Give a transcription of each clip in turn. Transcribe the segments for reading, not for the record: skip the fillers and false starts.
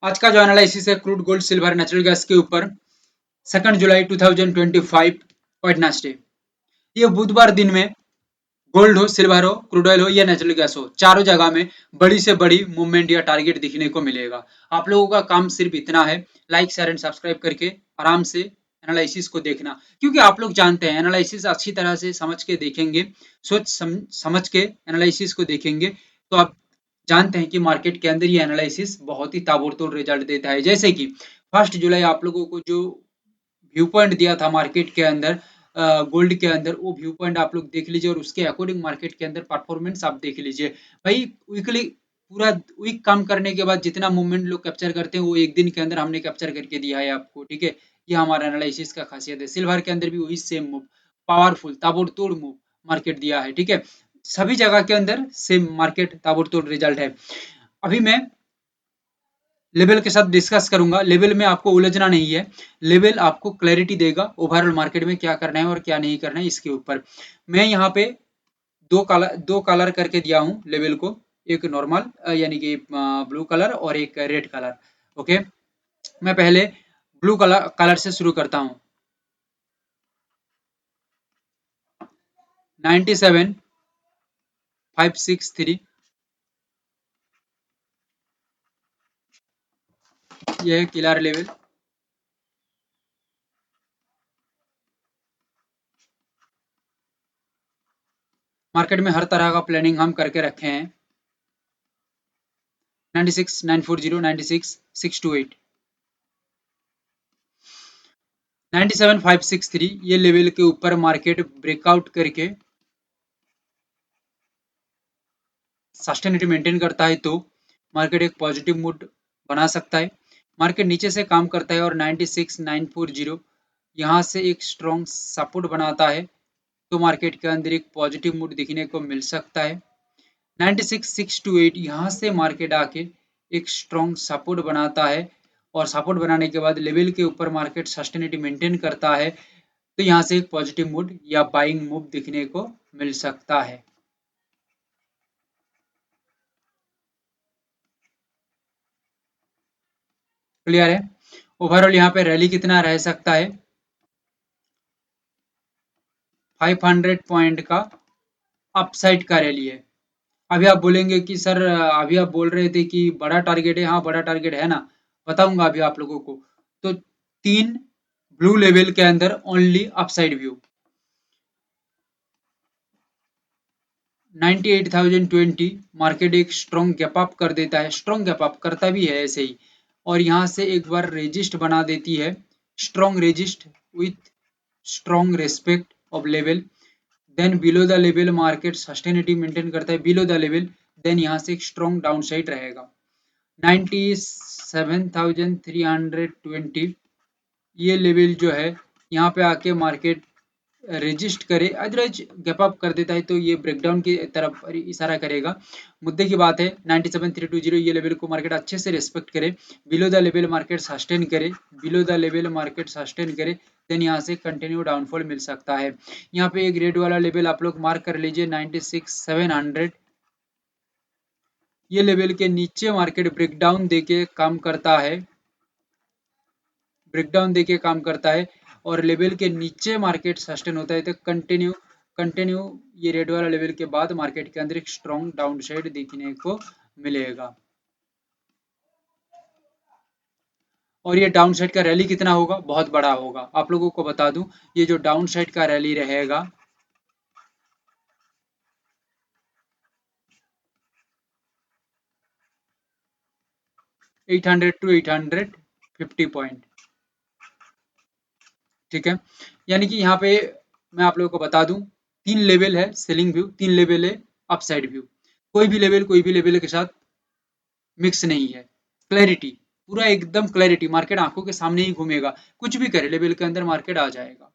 आज का जो एनालिसिस है crude gold silver natural gas के ऊपर 2 जुलाई 2025 वेडनेसडे। ये बुधवार दिन में गोल्ड हो, सिल्वर हो, क्रूड ऑयल हो या नेचुरल गैस हो, चारों जगह में बड़ी से बड़ी मूवमेंट या टारगेट दिखने को मिलेगा। आप लोगों का काम सिर्फ इतना है, लाइक शेयर एंड सब्सक्राइब करके आराम से एनालिसिस को देखना, क्योंकि आप लोग जानते हैं एनालिसिस अच्छी तरह से समझ के देखेंगे, सोच समझ के एनालिसिस को देखेंगे तो आप जानते हैं कि मार्केट के अंदर ये एनालिसिस बहुत ही ताबड़तोड़ रिजल्ट देता है। जैसे कि 1 जुलाई आप लोगों को जो व्यू पॉइंट दिया था मार्केट के अंदर गोल्ड के अंदर, वो व्यू पॉइंट आप लोग देख लीजिए और उसके अकॉर्डिंग मार्केट के अंदर परफॉर्मेंस आप देख लीजिए। भाई वीकली पूरा वीक काम करने के बाद जितना मूवमेंट लोग कैप्चर करते हैं वो एक दिन के अंदर हमने कैप्चर करके दिया है आपको, ठीक है। ये हमारा एनालिसिस का खासियत है। सिल्वर के अंदर भी वही सेम मूव, पावरफुल ताबड़तोड़ मूव मार्केट दिया है, ठीक है। सभी जगह के अंदर सेम मार्केट ताबड़तोड़ रिजल्ट है। अभी मैं लेवल के साथ डिस्कस करूंगा। लेवल में आपको उलझना नहीं है, लेवल आपको क्लैरिटी देगा ओवरऑल मार्केट में क्या करना है और क्या नहीं करना है इसके ऊपर। मैं यहाँ पे दो कलर करके दिया हूँ लेवल को, एक नॉर्मल यानी कि ब्लू कलर और एक रेड कलर। ओके, मैं पहले ब्लू कलर कलर से शुरू करता हूँ। 97,563 ये है किलर लेवल। मार्केट में हर तरह का प्लानिंग हम करके रखे हैं। 96,940, 96,628, 97,563 ये लेवल के ऊपर मार्केट ब्रेकआउट करके सस्टेनिटी मेंटेन करता है तो मार्केट एक पॉजिटिव मूड बना सकता है। मार्केट नीचे से काम करता है और 96,940 यहाँ से एक स्ट्रॉन्ग सपोर्ट बनाता है तो मार्केट के अंदर एक पॉजिटिव मूड दिखने को मिल सकता है। 96,628 यहाँ से मार्केट आके एक स्ट्रॉन्ग सपोर्ट बनाता है और सपोर्ट बनाने के बाद लेवल के ऊपर मार्केट सस्टेनिटी मेंटेन करता है तो यहाँ से एक पॉजिटिव मूड या बाइंग मूव दिखने को मिल सकता है। क्लियर है? ओवरऑल यहाँ पे रैली कितना रह सकता है? 500 पॉइंट का अपसाइड का रैली है। अभी आप बोलेंगे कि सर अभी आप बोल रहे थे कि बड़ा टारगेट है। हाँ, बड़ा टारगेट है ना, बताऊंगा अभी आप लोगों को। तो 3 ब्लू लेवल के अंदर ओनली अपसाइड व्यू 98,020 मार्केट एक स्ट्रॉन्ग गैप अप कर देता है, स्ट्रॉन्ग गैप अप करता भी है ऐसे ही, और यहाँ से एक बार रेजिस्ट बना देती है, strong resist with strong respect of level. Then below the level market sustain it maintain करता है बिलो द लेवल, देन यहाँ से एक स्ट्रॉन्ग डाउन साइड रहेगा। 97,320 ये लेवल जो है यहाँ पे आके मार्केट रेजिस्ट करे, अदरवाइज गैप अप कर देता है तो ये ब्रेकडाउन की तरफ इशारा करेगा। मुद्दे की बात है 97,320 ये लेवल को मार्केट अच्छे से रेस्पेक्ट करे, below the level market sustain करे, below the level market sustain करे, देन यहाँ से कंटिन्यू डाउनफॉल मिल सकता है। यहाँ पे एक रेड वाला लेवल आप लोग मार्क कर लीजिए 96,700, ये लेवल के नीचे मार्केट ब्रेकडाउन देके काम करता है, ब्रेकडाउन देके काम करता है और लेवल के नीचे मार्केट सस्टेन होता है तो कंटिन्यू कंटिन्यू ये रेड वाला लेवल के बाद मार्केट के अंदर एक स्ट्रॉन्ग डाउन साइड देखने को मिलेगा। और ये डाउन साइड का रैली कितना होगा? बहुत बड़ा होगा। आप लोगों को बता दूं, ये जो डाउन साइड का रैली रहेगा 800 टू 850 पॉइंट, ठीक है। यानी कि यहाँ पे मैं आप लोगों को बता दूं, 3 लेवल है सेलिंग व्यू, 3 लेवल है अपसाइड व्यू। कोई भी लेवल के साथ मिक्स नहीं है। क्लैरिटी, पूरा एकदम क्लैरिटी, मार्केट आंखों के सामने ही घूमेगा, कुछ भी करे लेवल के अंदर मार्केट आ जाएगा।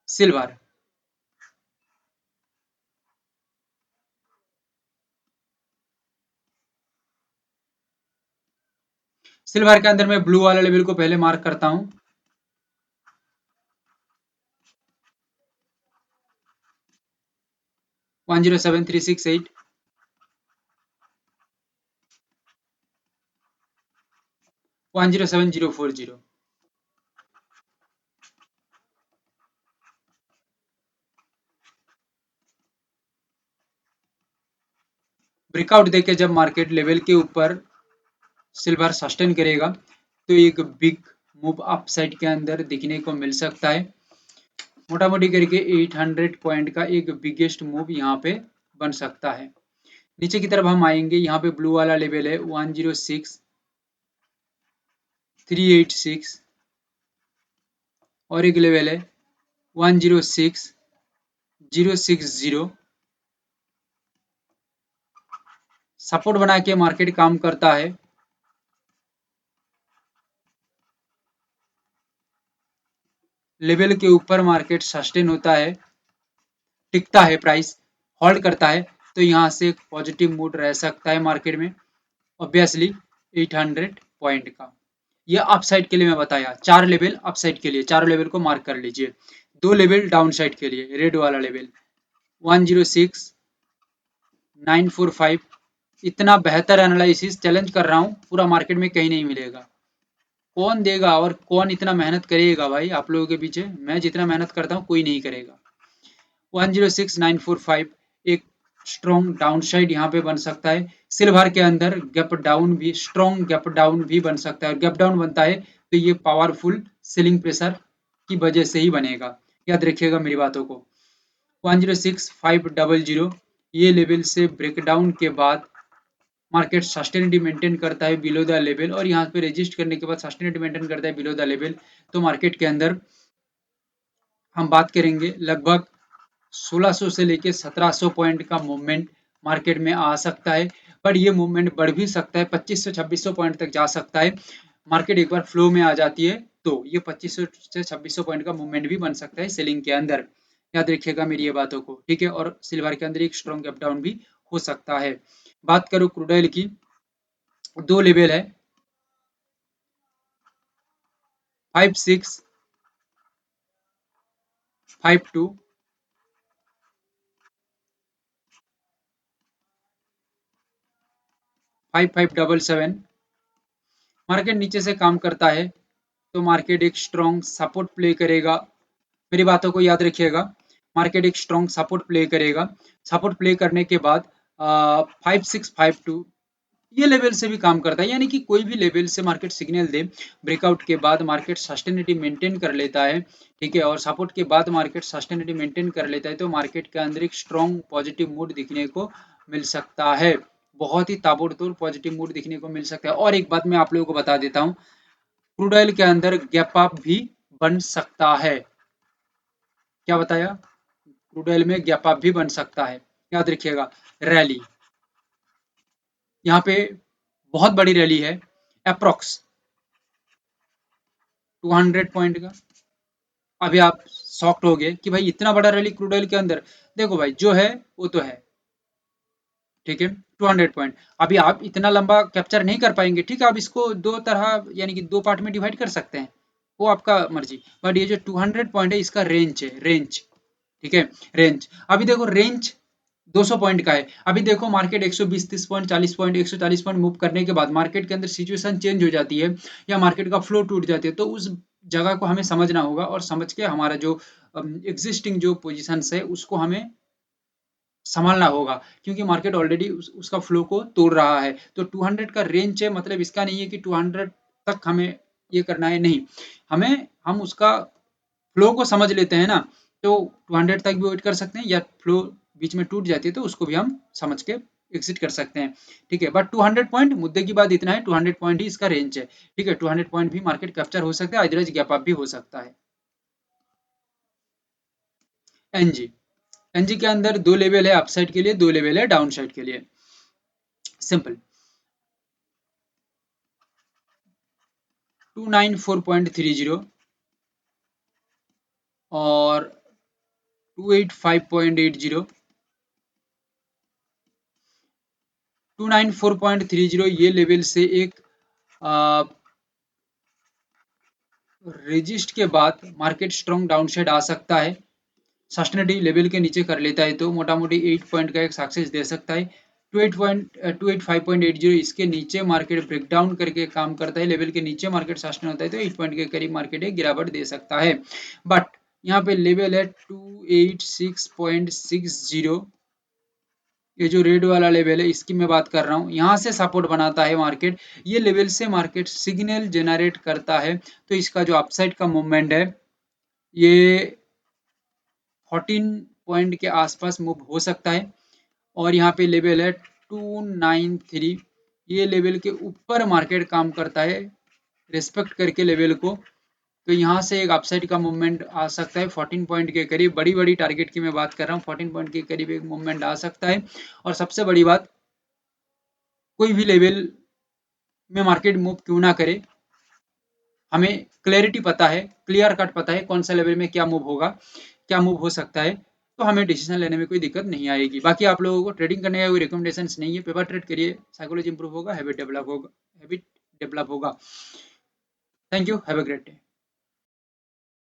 सिल्वर, सिल्वर के अंदर मैं ब्लू वाला लेवल को पहले मार्क करता हूं। 107368, 107,040। ब्रेकआउट देके जब मार्केट लेवल के ऊपर सिल्वर सस्टेन करेगा तो एक बिग मूव अपसाइड के अंदर दिखने को मिल सकता है। मोटा मोटी करके 800 पॉइंट का एक बिगेस्ट मूव यहाँ पे बन सकता है। नीचे की तरफ हम आएंगे, यहाँ पे ब्लू वाला लेवल है 106,386 और एक लेवल है 106,060। सपोर्ट बना के मार्केट काम करता है। लेवल के ऊपर मार्केट सस्टेन होता है, टिकता है, प्राइस होल्ड करता है, तो यहाँ से एक पॉजिटिव मूड रह सकता है मार्केट में ऑब्वियसली 800 पॉइंट का। ये अपसाइड के लिए मैं बताया, 4 लेवल अपसाइड के लिए, चारों लेवल को मार्क कर लीजिए। 2 लेवल डाउन साइड के लिए, रेड वाला लेवल 106,945। इतना बेहतर एनालिसिस चैलेंज कर रहा हूँ, पूरा मार्केट में कहीं नहीं मिलेगा। कौन देगा और कौन इतना मेहनत करेगा भाई आप लोगों के पीछे? मैं जितना मेहनत करता हूँ कोई नहीं करेगा। 106,945 एक स्ट्रॉन्ग डाउन साइड यहाँ पे बन सकता है। सिल्वर के अंदर गैप डाउन भी, स्ट्रॉन्ग गैप डाउन भी बन सकता है, और गैप डाउन बनता है तो ये पावरफुल सेलिंग प्रेशर की वजह से ही बनेगा, याद रखिएगा मेरी बातों को। 106,500 ये लेवल से ब्रेकडाउन के बाद मार्केट सस्टेनिटी मेंटेन करता है बिलो द लेवल, और यहाँ पे रेजिस्ट करने के बाद सस्टेनिटी मेंटेन करता है बिलो द लेवल, तो मार्केट के अंदर हम बात करेंगे लगभग 1600 से लेके 1700 पॉइंट का मूवमेंट मार्केट में आ सकता है। पर ये मूवमेंट बढ़ भी सकता है, 2500-2600 पॉइंट तक जा सकता है। मार्केट एक बार फ्लो में आ जाती है तो ये 2500 से 2600 पॉइंट का मूवमेंट भी बन सकता है सेलिंग के अंदर, याद रखिएगा मेरी ये बातों को, ठीक है। और सिल्वर के अंदर एक स्ट्रॉन्ग गैप डाउन भी हो सकता है। बात करूं क्रूड ऑयल की, 2 लेवल है 5652, 5577। मार्केट नीचे से काम करता है तो मार्केट एक स्ट्रॉन्ग सपोर्ट प्ले करेगा, मेरी बातों को याद रखिएगा। मार्केट एक स्ट्रॉन्ग सपोर्ट प्ले करेगा, सपोर्ट प्ले करने के बाद 5652 ये लेवल से भी काम करता है, यानी कि कोई भी लेवल से मार्केट सिग्नल दे, ब्रेकआउट के बाद मार्केट सस्टेनिटी मेंटेन कर लेता है, ठीक है, और सपोर्ट के बाद मार्केट सस्टेनिटी मेंटेन कर लेता है, तो मार्केट के अंदर एक स्ट्रॉन्ग पॉजिटिव मूड दिखने को मिल सकता है, बहुत ही ताबड़तोड़ पॉजिटिव मूड दिखने को मिल सकता है। और एक बात मैं आप लोगों को बता देता हूँ, क्रूड ऑयल के अंदर गैप अप भी बन सकता है। क्या बताया? क्रूड ऑयल में गैप अप भी बन सकता है, याद रखिएगा। रैली यहाँ पे बहुत बड़ी रैली है, अप्रोक्स 200 पॉइंट का। अभी आप शॉक्ड हो गए कि भाई इतना बड़ा रैली क्रूड ऑयल के अंदर। देखो भाई, जो है वो तो है, ठीक है, 200 पॉइंट। अभी आप इतना लंबा कैप्चर नहीं कर पाएंगे, ठीक है, आप इसको दो तरह यानी कि 2 पार्ट में डिवाइड कर सकते हैं, वो आपका मर्जी। बट ये जो 200 पॉइंट है इसका रेंज है, रेंज, ठीक है, रेंज। अभी देखो रेंज 200 पॉइंट का है। अभी देखो market 120, 30 point, 40 point, 140 point move करने के बाद मार्केट के अंदर सिचुएशन चेंज हो जाती है या मार्केट का फ्लो टूट जाती है, तो उस जगह को हमें समझना होगा, और समझ के हमारा जो एग्जिस्टिंग जो पोजिशन है उसको हमें संभालना होगा, क्योंकि मार्केट ऑलरेडी उसका फ्लो को तोड़ रहा है। तो 200 का रेंज है, मतलब इसका नहीं है कि 200 तक हमें ये करना है, नहीं, हमें हम उसका फ्लो को समझ लेते हैं ना, तो 200 तक भी वेट कर सकते हैं, या फ्लो बीच में टूट जाती है तो उसको भी हम समझ के एग्जिट कर सकते हैं, ठीक है। बट 200 पॉइंट, मुद्दे की बात इतना है, 200 पॉइंट ही इसका रेंज है, ठीक है। 200 पॉइंट भी मार्केट कैप्चर हो सकता है, अदरवाइज गैप अप भी हो सकता है। एनजी, एनजी के अंदर 2 लेवल है अपसाइड के लिए, 2 लेवल है डाउन साइड के लिए, सिंपल। 294.30 और 285.80। 294.30 ये लेवल से एक रेजिस्ट के बाद मार्केट स्ट्रॉन्ग डाउन साइड आ सकता है। सस्टेनिटी लेवल के नीचे कर लेता है तो मोटा मोटी 8 पॉइंट का एक सक्सेस दे सकता है। 285.80 इसके नीचे मार्केट ब्रेकडाउन करके काम करता है, लेवल के नीचे मार्केट सस्टेन होता है तो 8 पॉइंट के करीब मार्केट एक गिरावट दे सकता है। बट यहाँ पे लेवल है 286.60, ये जो रेड वाला लेवल है इसकी मैं बात कर रहा हूँ, यहाँ से सपोर्ट बनाता है मार्केट, ये लेवल से मार्केट सिग्नल जनरेट करता है तो इसका जो अपसाइड का मूवमेंट है ये 14 पॉइंट के आसपास मूव हो सकता है। और यहाँ पे लेवल है 293, ये लेवल के ऊपर मार्केट काम करता है रिस्पेक्ट करके लेवल को, तो यहाँ से एक अपसाइड का मूवमेंट आ सकता है 14 पॉइंट के करीब, बड़ी बड़ी टारगेट की मैं बात कर रहा हूँ, 14 पॉइंट के करीब एक मूवमेंट आ सकता है। और सबसे बड़ी बात, कोई भी लेवल में मार्केट मूव क्यों ना करे, हमें क्लैरिटी पता है, क्लियर कट पता है कौन सा लेवल में क्या मूव होगा, क्या मूव हो सकता है, तो हमें डिसीजन लेने में कोई दिक्कत नहीं आएगी। बाकी आप लोगों को ट्रेडिंग करने का कोई रिकमेंडेशन नहीं है, पेपर ट्रेड करिए, साइकोलॉजी इंप्रूव होगा, हैबिट डेवलप होगा। Thank you, have a great day.